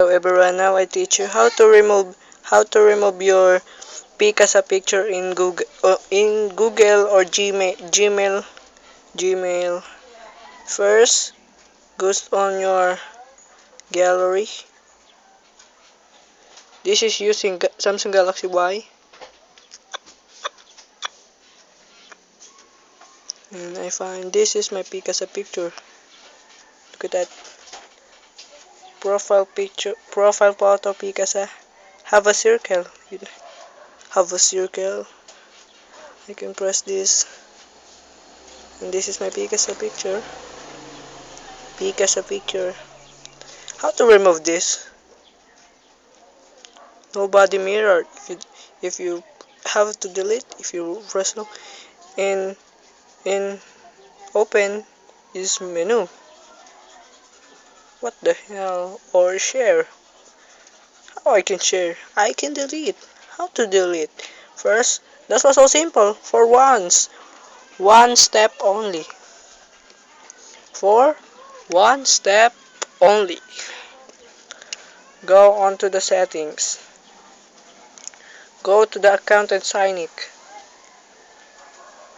Hello everyone, now I teach you how to remove your Picasa picture in Google or Gmail. First, goes on your gallery. This is using Samsung Galaxy Y. And I find this is my Picasa picture. Look at that. Profile photo Picasa. Have a circle. Have a circle. I can press this. And this is my Picasa picture. Picasa picture. How to remove this? Nobody mirror. If you have to delete, if you press no, and open this menu. What the hell? Or share. How I can share? I can delete. How to delete? First, that was so simple. For once, one step only. For one step only. Go on to the settings. Go to the account and sign it.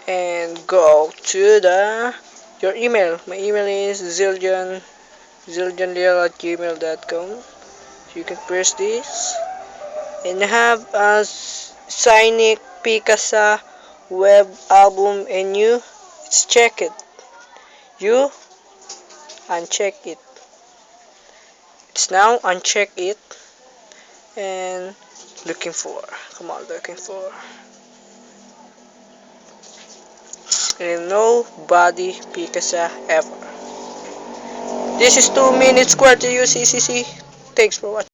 And go to your email. My email is zildjianliel@gmail.com. You can press this and have a Cynic Picasa web album, and let's check it. You uncheck it. It's now uncheck it and looking for. Come on, looking for. And nobody Picasa ever. This is 2 minutes square to use CCC. Thanks for watching.